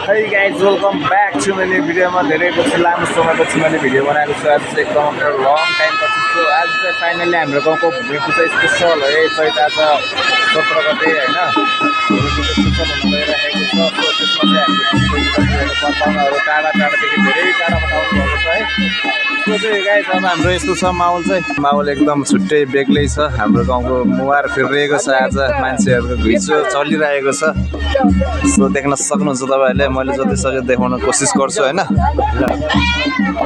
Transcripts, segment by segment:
Hey guys, welcome back to मैले भिडियोमा धेरै पछि लामो समयपछि मैले भिडियो बनाएको छु। आज चाहिँ एकदम लङ टाइम पछि छु। आज चाहिँ फाइनली हाम्रो गाउँको भूमि पूजा स्पेसल है चैत आज 17 गते हैन। भूमि पूजा स्पेसल हुन गइरहेको छ। सो त्यसमा चाहिँ हामीले पाहुनाहरू टाढा टाढादेखि धेरै टाढाबाट आउनु भएको छ है। सो चाहिँ गाइस अब हाम्रो यस्तो छ माहौल एकदम छुट्टै बेग्लै छ। हाम्रो गाउँको मुहार फिरिरहेको छ। आज मान्छेहरूको घुइँचो चलिरहेको छ। सो देख्न सक्नुहुन्छ तपाईहरुले मैले जति सक्यो देखाउन कोसिस गर्छु हैन।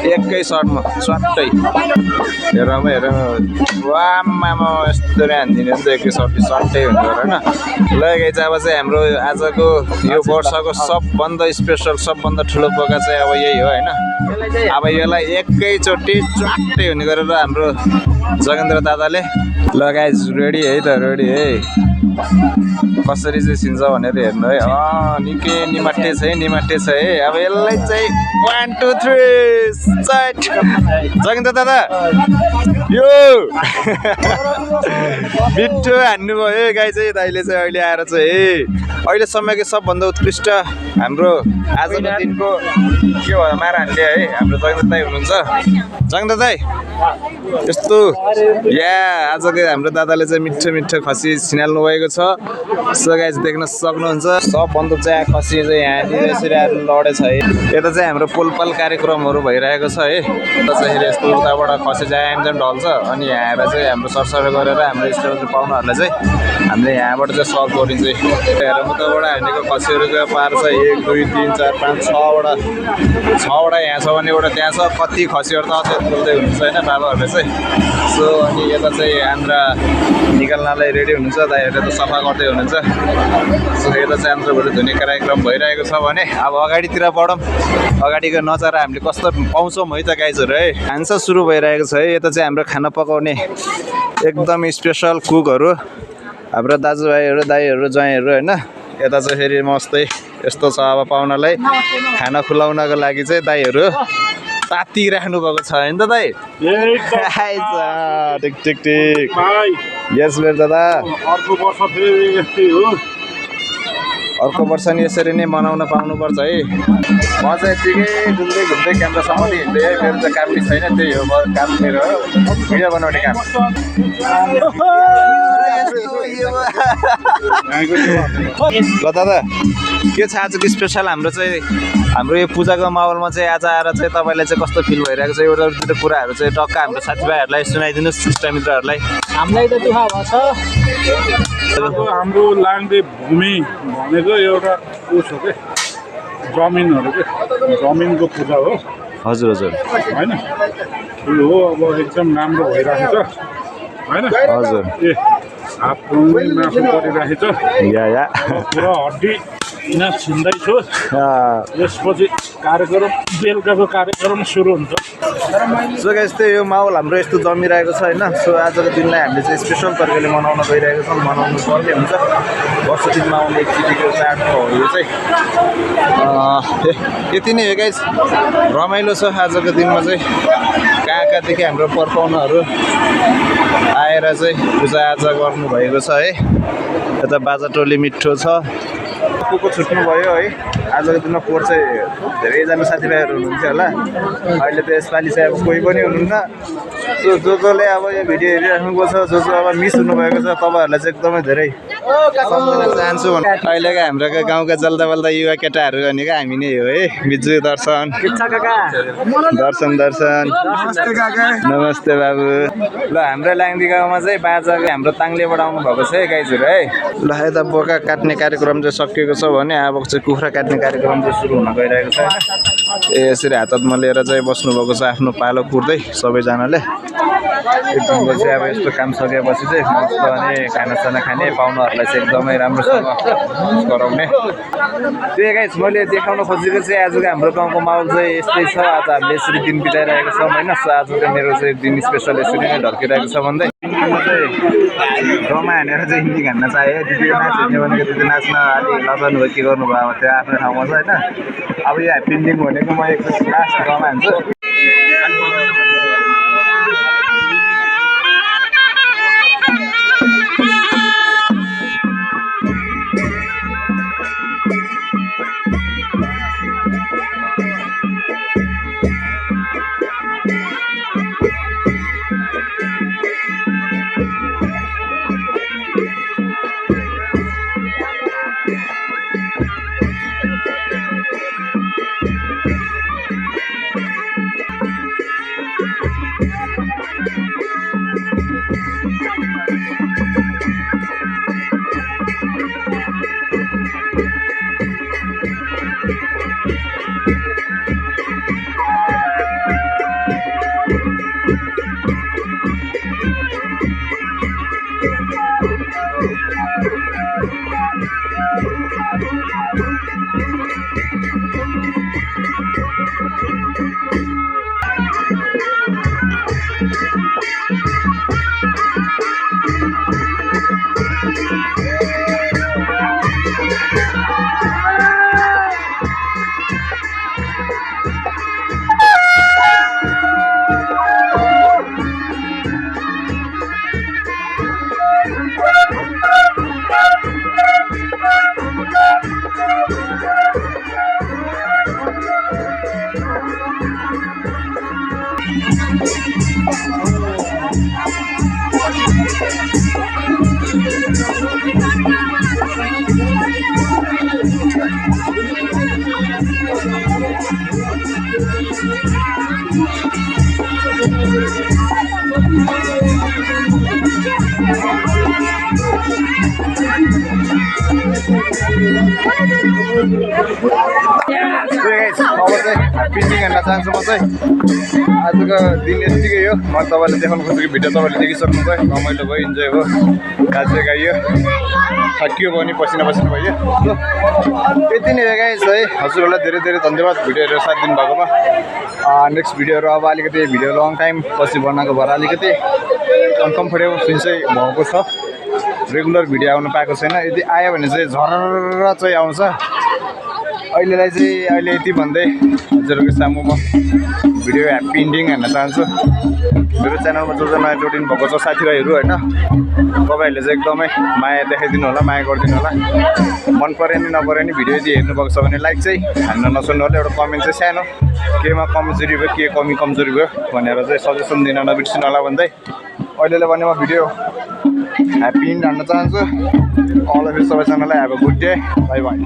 एकै शटमा स्वाट्टै हेरौँ वाममा यस्तो हान्दिने नि त एकै शटै स्वाट्टै हुन्छ हैन। ल गाइस अब चाहिँ हाम्रो आजको यो वर्षको सबभन्दा स्पेशल सबभन्दा ठुलो पोका चाहिँ अब यही हो हैन। अब यसलाई एकैचोटि च्वाट्टै हुने गरेर हाम्रो जगेन्द्र दादाले ल गाइस रेडी है त रेडी है कसरी चाहिँ सिन्छ भनेर हेर्नु है। निकै निमाटे छ है। अब यसलाई चाहिँ 1 2 3 चाट जगेन्द्र दादा यो मिठो हान्नु भयो गाई चाहिँ दाइले चाहिँ अहिले आएर चाहिँ अहिले समयको सबभन्दा उत्कृष्ट हाम्रो आजको दिनको के भयो मार हान्ने है हाम्रो जगेन्द्र दाइ हुनुहुन्छ। जगेन्द्र दाइ यस्तो आजको हाम्रो दादाले चाहिँ मिठो खसी छिनाल्नु भएको छ। सो गाइस देख्न सक्नुहुन्छ सबभन्दा चाहिँ खसी चाहिँ यहाँनिर यसरी आएर लडेछ है। यता चाहिँ हाम्रो पोलपाल कार्यक्रमहरू भइरहेको छ है। यता चाहिँ यस्तो उताबाट खसी चाहिँ ढल्छ अनि यहाँ आएर चाहिँ हाम्रो सरसर गरेर हाम्रो स्टेज पाउनेहरूलाई चाहिँ हामीले यहाँबाट चाहिँ सर्भ गरिन्छ। हेर उताबाट हानेको खसीहरू चाहिँ पार छ 1 2 3 4 5 6वटा यहाँ छ भने एउटा त्यहाँ छ। कति खसीहरू त अझै बोल्दै हुनुहुन्छ होइन बाबाहरूले चाहिँ। सो अनि यता चाहिँ आन्द्रा निकाल्नलाई रेडी हुनुहुन्छ दाइहरूले त सफा गर्दै हुनुहुन्छ। सो यता चाहिँ आन्द्राबाट धुने कार्यक्रम भइरहेको छ भने अब अगाडितिर बढौँ। अगाडिको नजारा हामीले कस्तो पाउँछौँ है त गाइजहरू है। खान्छ सुरु भइरहेको छ है। यता चाहिँ हाम्रो खाना पकाउने एकदम स्पेसल कुकहरू हाम्रो दाजुभाइहरू दाइहरू ज्वाइँहरू होइन। यता चाहिँ फेरि मस्तै यस्तो छ अब पाहुनालाई खाना खुलाउनको लागि चाहिँ दाइहरू ताती राख्नु भएको छ हैन त दाइ। ठिक यस मेरो दादा अर्को वर्ष नि यसरी नै मनाउन पाउनुपर्छ है। म चाहिँ यतिकै घुम्दै क्यामेरासम्म नि हिँड्दै है। मेरो चाहिँ काम नि छैन त्यही हो काम मेरो भिडियो बनाउने काम। ल दादा के छ आजको स्पेसल हाम्रो यो पूजाको माहौलमा चाहिँ आज आएर चाहिँ तपाईँलाई चाहिँ कस्तो फिल भइरहेको छ एउटा दुईवटा कुराहरू चाहिँ टक्क हाम्रो साथीभाइहरूलाई सुनाइदिनुहोस् इष्टमित्रहरूलाई। हामीलाई त दुःख भएको छ। हाम्रो लाङ्गे भूमि भनेको एउटा उस हो के जमिनहरू के जमिनको पूजा हो। हजुर होइन ठुलो हो। अब एकदम राम्रो भइरहेको छ होइन। हजुर हात मासु परिरहेको छ पुरा हड्डी यहाँ छिन्दैछु। यसपछि कार्यक्रम बेलुकाको कार्यक्रम सुरु हुन्छ। सो गाइस त्यही यो माहौल हाम्रो यस्तो जमिरहेको छ होइन। सो आजको दिनलाई हामीले चाहिँ स्पेसल तरिकाले मनाउन गइरहेको छौँ। मनाउनु पर्ने हुन्छ वर्ष दिनमा आउने एकचोटिको चाड हो यो चाहिँ। यति नै हो गाइस रमाइलो छ आजको दिनमा चाहिँ। कहाँदेखि हाम्रो पर्फर्मरहरू आएर चाहिँ पूजाआजा गर्नुभएको छ है। यता बाजा टोली मिठो छ। को छुट्नु भयो है आजको दिनमा पोहोर चाहिँ धेरैजना साथीभाइहरू हुनुहुन्थ्यो होला। अहिले त यसपालि चाहिँ अब कोही पनि हुनुहुन्न। सो जसले अब यो भिडियो हेरिराख्नुभएको छ जो अब मिस हुनुभएको छ तपाईँहरूलाई चाहिँ एकदमै धेरै सम्झना चाहन्छु। अहिलेको हाम्रो गाउँका जल्दा बल्दा युवा केटाहरू भनेको हामी नै हो है। बिजु दर्शन नमस्ते बाबु। ल हाम्रो लाङ्दी गाउँमा चाहिँ बाजाको हाम्रो ताङ्लेबाट आउनु भएको छ है गाइजहरू है। ल यता बोका काट्ने कार्यक्रम चाहिँ सकिएको छ भने अब चाहिँ कुखुरा काट्ने कार्यक्रम चाहिँ सुरु हुन गइरहेको छ। यसरी हातमा लिएर चाहिँ बस्नुभएको छ आफ्नो पालो कुर्दै सबैजनाले। एकदम चाहिँ अब यस्तो काम सकेपछि चाहिँ मस्त अनि खानासाना खाने पाहुनाहरूलाई चाहिँ एकदमै राम्रोसँग गराउने। त्यही गाइस मैले देखाउन खोजेको चाहिँ आजको हाम्रो गाउँको माहौल चाहिँ यस्तै छ। आज हामीले यसरी दिन बिताइरहेको छौँ होइन। सो आजको मेरो चाहिँ दिन स्पेसल यसरी नै ढल्किरहेको छ भन्दै ड्रमा हानेर चाहिँ हिन्दी हान्न चाह्यो। दिदीको नाच हेर्ने भनेको दिदी नाच्न अलिक लजाउनु भयो के गर्नुभयो अब त्यो आफ्नो ठाउँमा छ होइन। अब यो ह्याप्पी इन्डिङ भनेको म एकचोटि लास्ट ड्रमा हान्छु। अब चाहिँ पिन्डिङ हेर्न चाहन्छु म चाहिँ आजको दिन यतिकै हो म तपाईँलाई देखाउनु खोजेको भिडियो तपाईँले देखिसक्नु भयो रमाइलो भयो इन्जोय भयो गाजे गाइयो थकियो भयो नि पसिना पसिना भयो यति नै गाइस है हजुरहरूलाई धेरै धेरै धन्यवाद भिडियो हेरेर साथ दिनुभएकोमा नेक्स्ट भिडियोहरू अब अलिकति भिडियो लङ टाइम पछि बनाएको भएर अलिकति अनकम्फर्टेबल फिल चाहिँ भएको छ रेगुलर भिडियो आउनु पाएको छैन यदि आयो भने चाहिँ झरर चाहिँ आउँछ अहिलेलाई चाहिँ अहिले यति भन्दै हजुरहरूको सामु म भिडियो ह्याप्पी इन्डिङ हेर्न चाहन्छु मेरो च्यानलमा जो नयाँ जोडिनु भएको छ साथीभाइहरू होइन तपाईँहरूले चाहिँ एकदमै माया देखाइदिनु होला माया गरिदिनु होला मन पऱ्यो नि नपऱ्यो नि भिडियो यदि हेर्नुभएको छ भने लाइक चाहिँ हान्न नसुन्नु होला एउटा कमेन्ट चाहिँ सानो केमा कमजोरी भयो के कमी कमजोरी भयो भनेर चाहिँ सजेसन दिन नबिर्सिनु होला भन्दै अहिलेलाई भने म भिडियो ह्याप्पी इन्ड हान्न चाहन्छु अल अफ सबैजनालाई have a good day by by